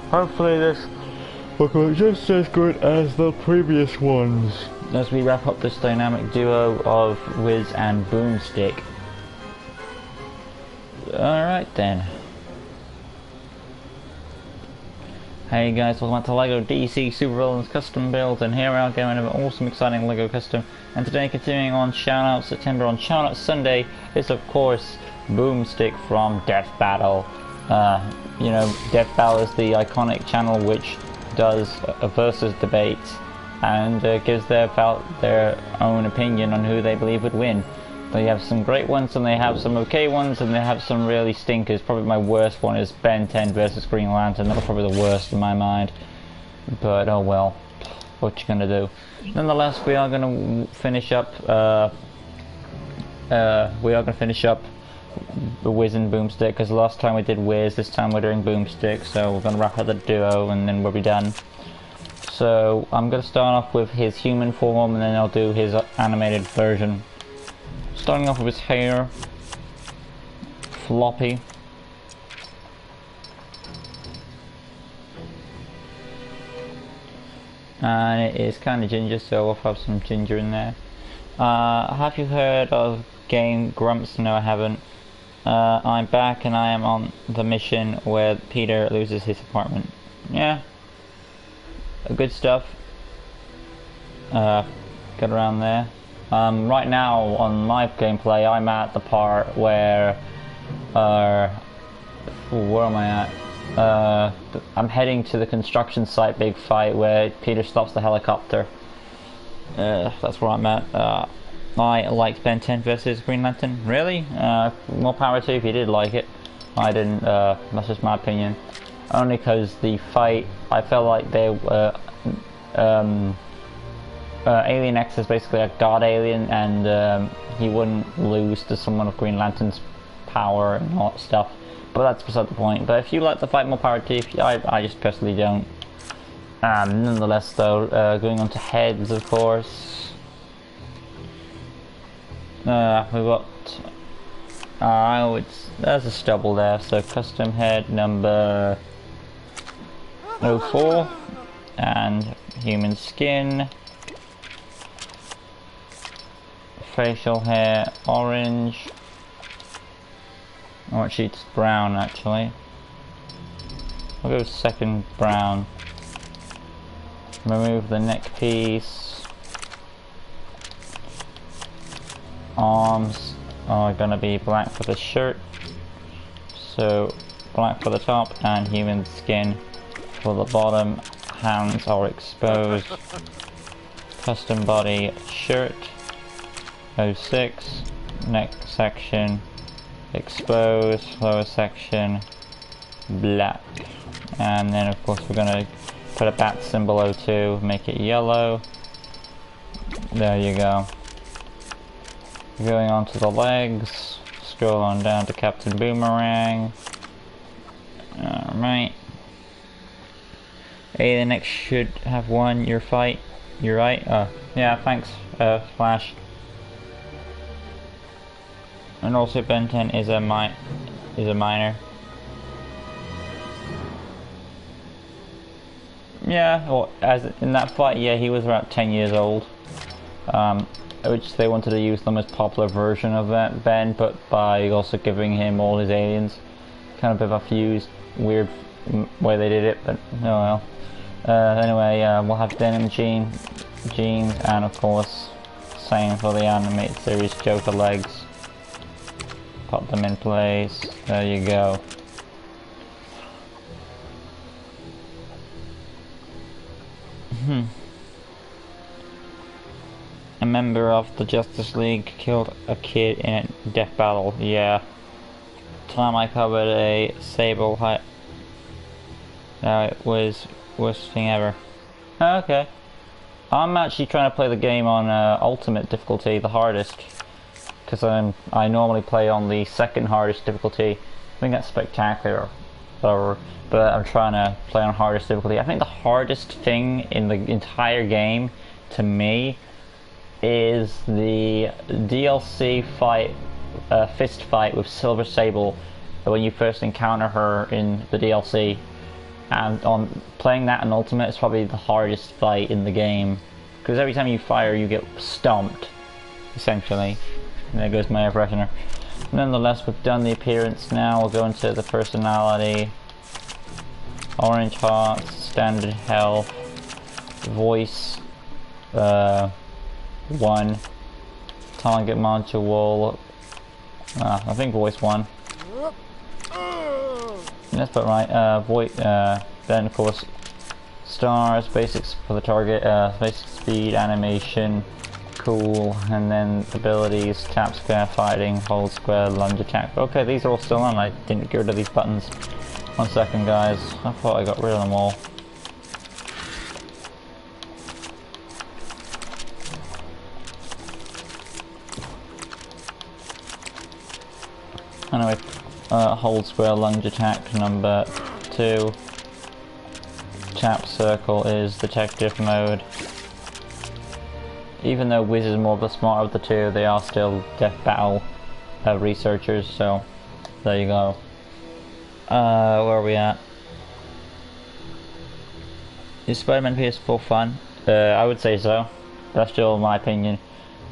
hopefully this will go just as good as the previous ones. As we wrap up this dynamic duo of Wiz and Boomstick. Alright then. Hey guys, welcome back to LEGO DC Supervillains Custom Builds, and here we are going over an awesome, exciting LEGO Custom. And today, continuing on Shoutout September, on Shoutout Sunday is of course Boomstick from Death Battle. You know, Death Battle is the iconic channel which does a versus debate and gives their own opinion on who they believe would win. They have some great ones and they have some okay ones and they have some really stinkers. Probably my worst one is Ben 10 versus Green Lantern. That was probably the worst in my mind. But oh well, what you gonna do? Nonetheless, we are gonna finish up. The Wiz and Boomstick, because last time we did Wiz, this time we're doing Boomstick. So we're gonna wrap up the duo and then we'll be done. So I'm gonna start off with his human form and then I'll do his animated version. Starting off with his hair, floppy, and it is kind of ginger, so we'll have some ginger in there. Have you heard of game Grumps? No, I haven't. I'm back and I am on the mission where Peter loses his apartment. Yeah, good stuff. Get around there. Right now on my gameplay, I'm at the part where, where am I at? I'm heading to the construction site big fight where Peter stops the helicopter. That's where I'm at. I liked Ben 10 versus Green Lantern. Really? More power to you if you did like it. I didn't. That's just my opinion. Only because the fight, I felt like they were. Alien X is basically a god alien, and he wouldn't lose to someone of Green Lantern's power and all that stuff. But that's beside the point. But if you like the fight, more power to you. I just personally don't. Nonetheless, though, going on to heads, of course. We've got. There's a stubble there. So custom head number 04 and human skin. Facial hair orange. Oh, actually it's brown actually. I'll go second brown. Remove the neck piece. Arms are gonna be black for the shirt. So black for the top and human skin for the bottom. Hands are exposed. Custom body shirt. 06, neck section, exposed, lower section, black. And then of course we're gonna put a bat symbol 02, make it yellow. There you go. Going on to the legs, scroll on down to Captain Boomerang. Alright. Hey, the next should have won your fight. You're right? Yeah, thanks, Flash. And also Ben 10 is a minor. Yeah, well, as in that fight, yeah, he was about 10 years old. Which they wanted to use the most popular version of that Ben, but by also giving him all his aliens. Kind of a bit of a fused, weird way they did it, but oh well. Anyway, we'll have denim jeans, and of course, same for the animated series Joker legs. Pop them in place. There you go. A member of the Justice League killed a kid in a death battle. Yeah. Time I covered a Sable height. It was worst thing ever. Okay. I'm actually trying to play the game on ultimate difficulty, the hardest. Because I normally play on the second hardest difficulty. I think that's spectacular, but I'm trying to play on hardest difficulty. I think the hardest thing in the entire game, to me, is the DLC fight, fist fight with Silver Sable when you first encounter her in the DLC. And on playing that in Ultimate is probably the hardest fight in the game, because every time you fire you get stomped, essentially. And there goes my air freshener. Nonetheless, we've done the appearance now. We'll go into the personality. Orange hearts, standard health, voice 1, target module, I think voice 1. That's about right. Voice, then of course stars, basics for the target, basic speed, animation, cool, and then abilities, tap square, fighting, hold square, lunge attack. Okay, these are all still on. I didn't get rid of these buttons. 1 second, guys. I thought I got rid of them all. Anyway, hold square, lunge attack number 2. Tap circle is detective mode. Even though Wiz is more of the smarter of the two, they are still death battle researchers, so there you go. Where are we at? Is Spider-Man PS4 fun? I would say so. That's still my opinion.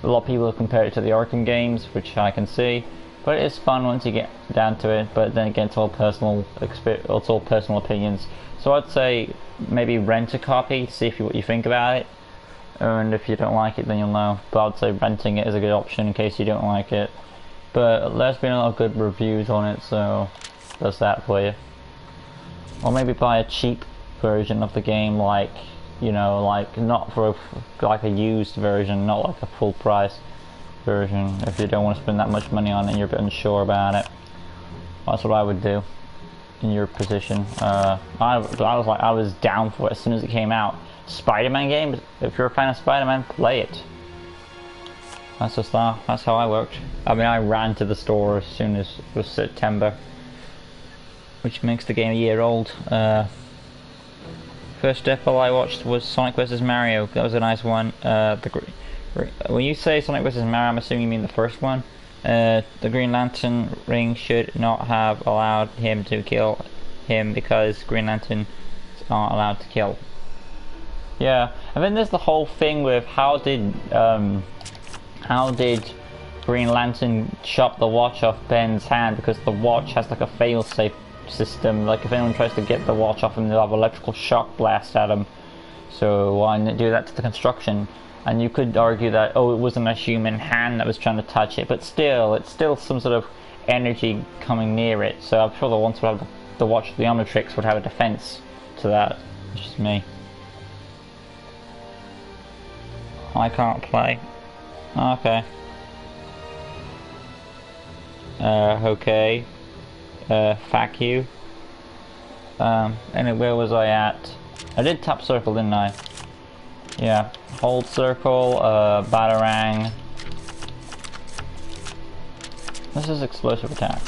A lot of people have compared it to the Arkham games, which I can see. But it is fun once you get down to it, but then again it's all personal it's all personal opinions. So I'd say maybe rent a copy to see what you think about it. And if you don't like it, then you'll know. But I'd say renting it is a good option in case you don't like it. But there's been a lot of good reviews on it, so that's that for you. Or maybe buy a cheap version of the game, like, you know, like not for like a used version, not like a full price version, if you don't want to spend that much money on it and you're a bit unsure about it. That's what I would do in your position. I was down for it as soon as it came out. Spider-Man games, if you're a fan of Spider-Man, play it. That's just that. That's how I worked. I mean, I ran to the store as soon as it was September, which makes the game a year old. First demo I watched was Sonic vs. Mario. That was a nice one. When you say Sonic vs. Mario, I'm assuming you mean the first one. The Green Lantern ring should not have allowed him to kill him because Green Lantern aren't allowed to kill. Yeah, and then there's the whole thing with how did Green Lantern chop the watch off Ben's hand, because the watch has like a fail-safe system. Like if anyone tries to get the watch off him, they'll have electrical shock blast at him. So why not do that to the construction? And you could argue that, oh, it wasn't a human hand that was trying to touch it, but still, it's still some sort of energy coming near it. So I'm sure the ones would have the watch, the Omnitrix would have a defense to that. It's just me. I can't play. Okay. Okay. Fuck you. Anyway, where was I at? I did tap circle, didn't I? Yeah. Hold circle, Batarang. This is explosive attack.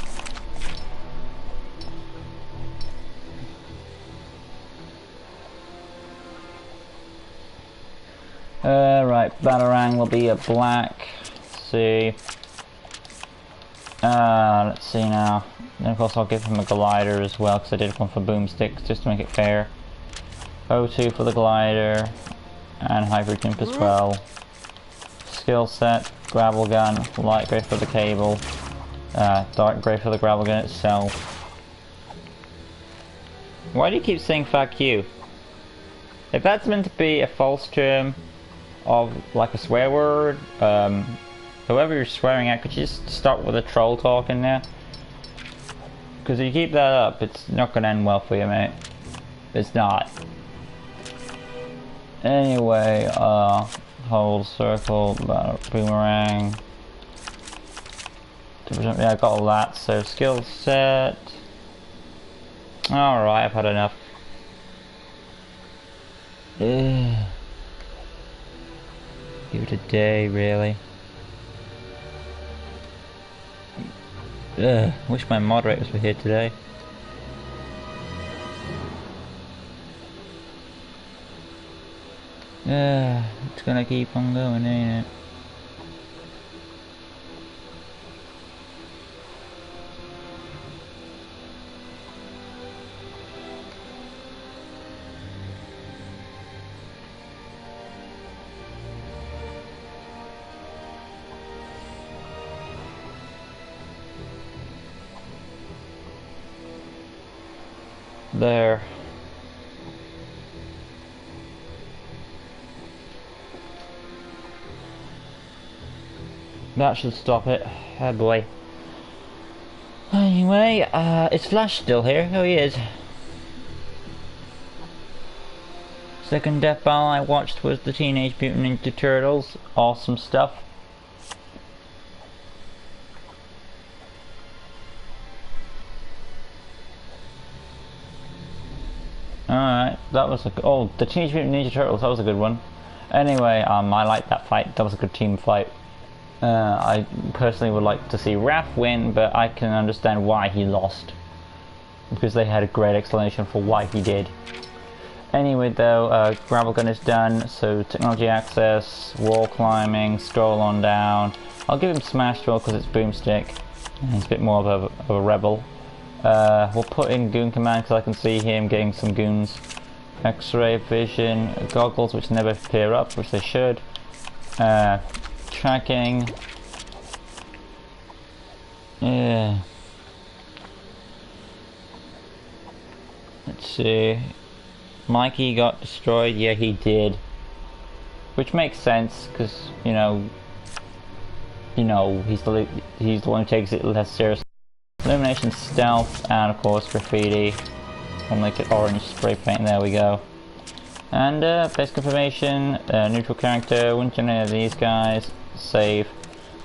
Right, Batarang will be a black. Let's see. Let's see now. Then of course I'll give him a glider as well, because I did one for Boomstick, just to make it fair. O2 for the glider, and Hyper Jump as well. Skill set, gravel gun, light grey for the cable, dark grey for the gravel gun itself. Why do you keep saying fuck you? If that's meant to be a false term of like a swear word, whoever you're swearing at, could you just start with a troll talk in there? Because if you keep that up, it's not going to end well for you, mate. It's not. Anyway, hold circle, boomerang. Yeah, I got all that. So skill set. Alright, I've had enough. Ugh. Give it a day, really. Ugh, wish my moderators were here today. It's gonna keep on going, ain't it? There. That should stop it. Oh boy. Anyway, is Flash still here? Oh, he is. Second Death Battle I watched was the Teenage Mutant Ninja Turtles. Awesome stuff. Alright, that was the Teenage Mutant Ninja Turtles, that was a good one. Anyway, I liked that fight, that was a good team fight. I personally would like to see Raph win, but I can understand why he lost. Because they had a great explanation for why he did. Anyway though, gravel gun is done, so technology access, wall climbing, stroll on down. I'll give him smash throw because it's Boomstick. He's a bit more of a rebel. We'll put in Goon Command because I can see him getting some goons. X-ray vision, goggles which never appear up, which they should. Tracking. Yeah. Let's see. Mikey got destroyed. Yeah, he did. Which makes sense because you know he's the one who takes it less seriously. Illumination, stealth, and of course graffiti. I'll make it orange spray paint. There we go. And basic information, neutral character, wouldn't you know these guys, save.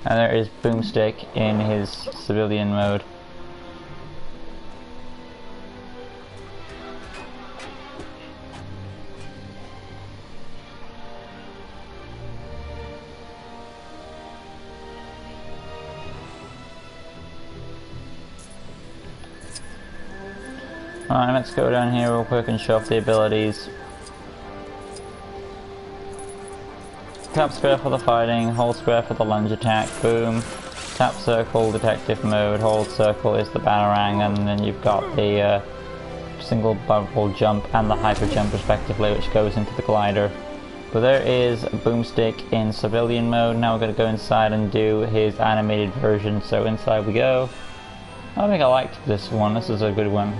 And there is Boomstick in his civilian mode. Alright, let's go down here real quick and show off the abilities. Tap square for the fighting, hold square for the lunge attack, boom. Tap circle, detective mode, hold circle is the batarang, and then you've got the single bubble jump and the hyper jump respectively, which goes into the glider. But there is Boomstick in civilian mode. Now we're going to go inside and do his animated version, so inside we go. I think I liked this one, this is a good one.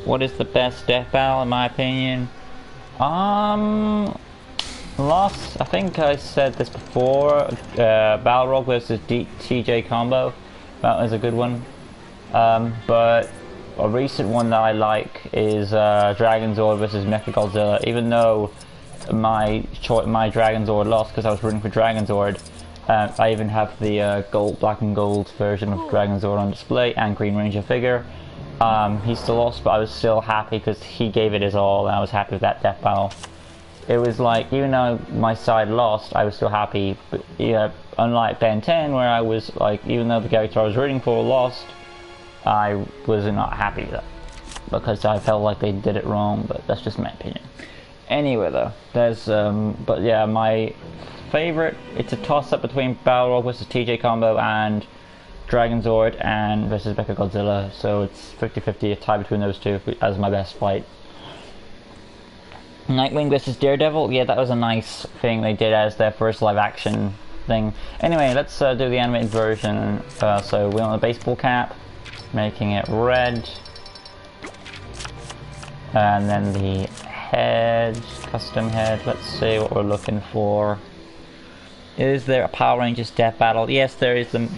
What is the best death battle in my opinion? Lost, I think I said this before, Balrog versus TJ combo, that was a good one. But a recent one that I like is Dragonzord versus Mechagodzilla, even though my Dragonzord lost because I was rooting for Dragonzord. I even have the black and gold version of Dragonzord on display and Green Ranger figure. He still lost, but I was still happy because he gave it his all and I was happy with that death battle. It was like, even though my side lost, I was still happy. But yeah, unlike Ben 10 where I was like, even though the character I was rooting for lost, I was not happy with that because I felt like they did it wrong, but that's just my opinion. Anyway though, there's but yeah, my favorite, it's a toss up between Balrog versus TJ combo and Dragonzord and versus Mechagodzilla, so it's 50-50, a tie between those two as my best fight. Nightwing versus Daredevil, yeah, that was a nice thing they did as their first live action thing. Anyway, let's do the animated version. So we want a baseball cap, making it red, and then the head, custom head, let's see what we're looking for. Is there a Power Rangers death battle? Yes, there is the...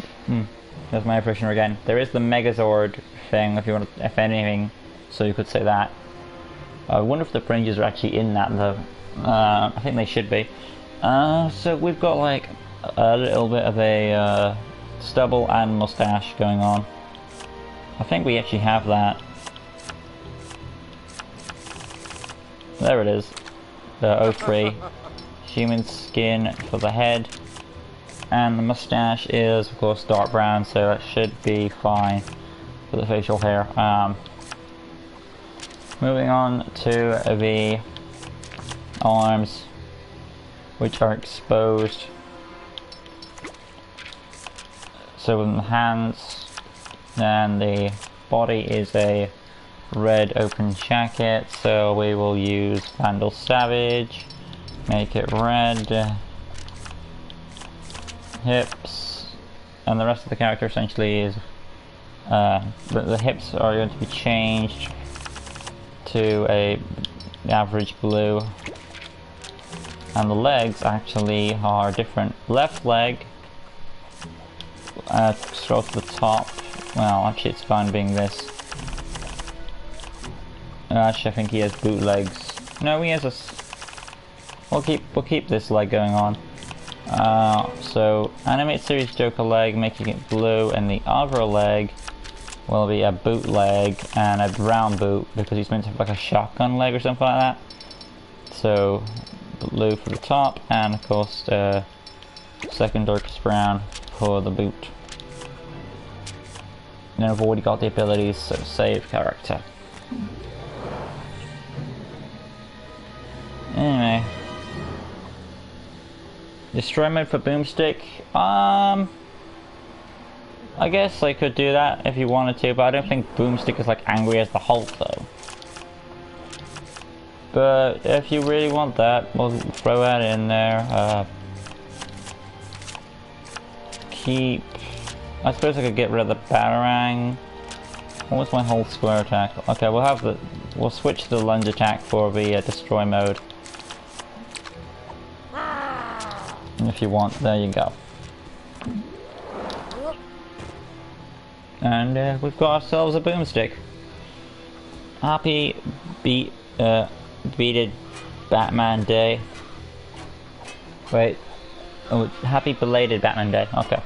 There's my impression again. There is the Megazord thing, if you want, if anything, so you could say that. I wonder if the Rangers are actually in that though. I think they should be. So we've got like a little bit of a stubble and mustache going on. I think we actually have that. There it is. The 03. Human skin for the head. And the mustache is of course dark brown, so that should be fine for the facial hair. Moving on to the arms, which are exposed. So in the hands, and the body is a red open jacket, so we will use Vandal Savage, make it red. Hips, and the rest of the character essentially is The hips are going to be changed to a average blue, and the legs actually are different. Left leg, scroll to the top. Well, actually it's fine being this. Actually, I think he has boot legs. No, he has a. We'll keep this leg going on. So animate series Joker leg, making it blue, and the other leg will be a boot leg and a brown boot because he's meant to have like a shotgun leg or something like that. So blue for the top, and of course second darkest brown for the boot. And I've already got the abilities, so save character. Anyway, destroy mode for Boomstick. I guess I could do that if you wanted to, but I don't think Boomstick is like angry as the Hulk though. But if you really want that, we'll throw that in there. I suppose I could get rid of the Batarang. What was my whole square attack? Okay, we'll switch to the lunge attack for the destroy mode. If you want, there you go. And we've got ourselves a Boomstick. Happy beated Batman Day. Wait. Oh, happy belated Batman Day. Okay.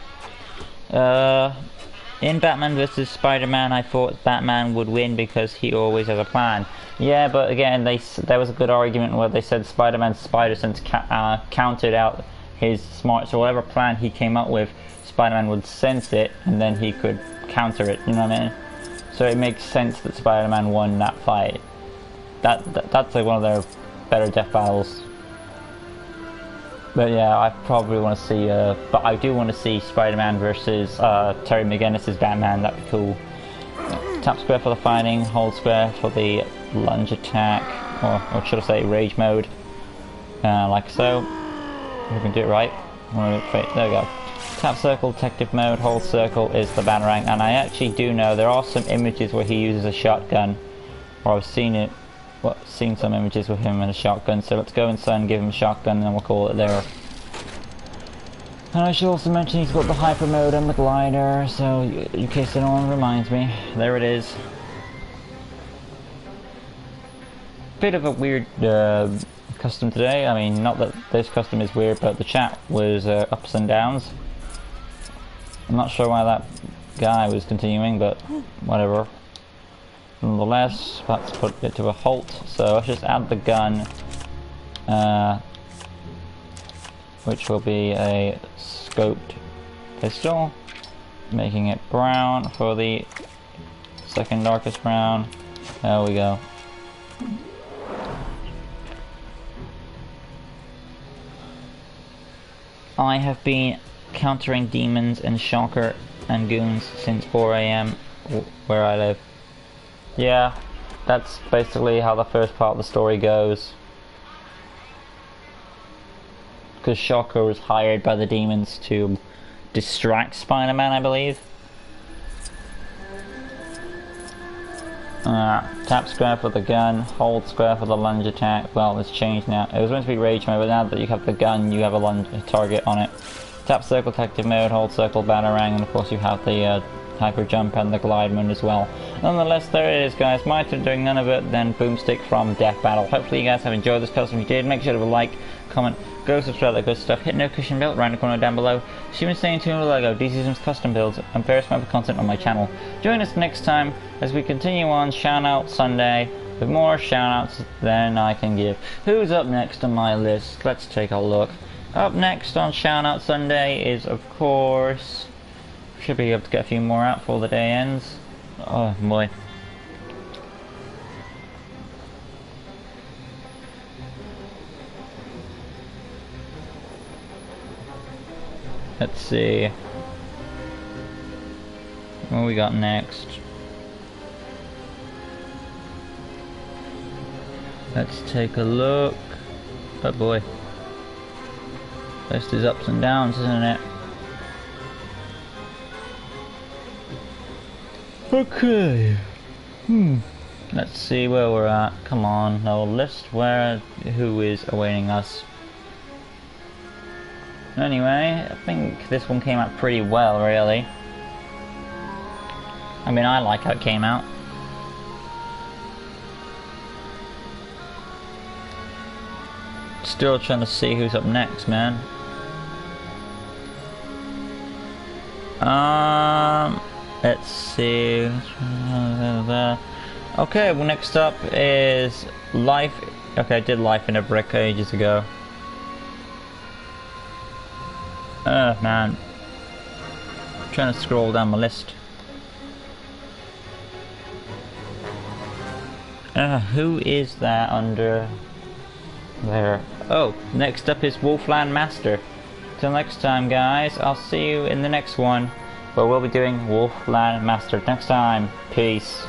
In Batman vs Spider-Man, I thought Batman would win because he always has a plan. Yeah, but again, there was a good argument where they said Spider-Man's spider sense countered out his smarts, or whatever plan he came up with. Spider-Man would sense it, and then he could counter it. You know what I mean? So it makes sense that Spider-Man won that fight. That's like one of their better death battles. But yeah, I probably want to see, but I do want to see Spider-Man versus Terry McGinnis' Batman. That'd be cool. Tap square for the fighting, hold square for the lunge attack, or should I say rage mode, like so. We can do it right. There we go. Tap circle, detective mode, hold circle is the Batarang, and I actually do know there are some images where he uses a shotgun, or I've seen some images with him and a shotgun, so let's go inside and give him a shotgun and then we'll call it there. And I should also mention he's got the hyper mode and the glider, so in case anyone reminds me, there it is. Bit of a weird custom today. I mean, not that this custom is weird, but the chat was ups and downs. I'm not sure why that guy was continuing, but whatever. Nonetheless, let's put it to a halt. So let's just add the gun, which will be a scoped pistol, making it brown for the second darkest brown. There we go. I have been countering demons and shocker and goons since 4 AM where I live. Yeah, that's basically how the first part of the story goes. Because Shocker was hired by the demons to distract Spider-Man, I believe. Tap square for the gun, hold square for the lunge attack. Well, it's changed now. It was meant to be rage mode, but now that you have the gun, you have a target on it. Tap circle, detective mode, hold circle, Batarang, and of course you have the hyper jump and the glide mode as well. Nonetheless, there it is, guys. My turn doing none of it, then Boomstick from Death Battle. Hopefully you guys have enjoyed this custom. If you did, make sure to leave a like, comment, go subscribe, that good stuff. Hit notification bell right in the corner down below. So you've been staying tuned with LEGO, DC Sims custom builds, and various other content on my channel. Join us next time as we continue on Shout Out Sunday with more shout outs than I can give. Who's up next on my list? Let's take a look. Up next on Shout Out Sunday is, of course, should be able to get a few more out before the day ends. Oh boy. Let's see. What we got next? Let's take a look. Oh boy. List is ups and downs, isn't it? Okay. Let's see where we're at. Come on, no list who is awaiting us. Anyway, I think this one came out pretty well, really. I mean, I like how it came out. Still trying to see who's up next, man. Let's see. Okay, well, next up is Life. Okay, I did Life in a Brick ages ago. Man. I'm trying to scroll down my list. Who is that under there? Oh, next up is Wolfland Master. Till next time, guys, I'll see you in the next one, where we'll be doing Wolfland Master next time. Peace.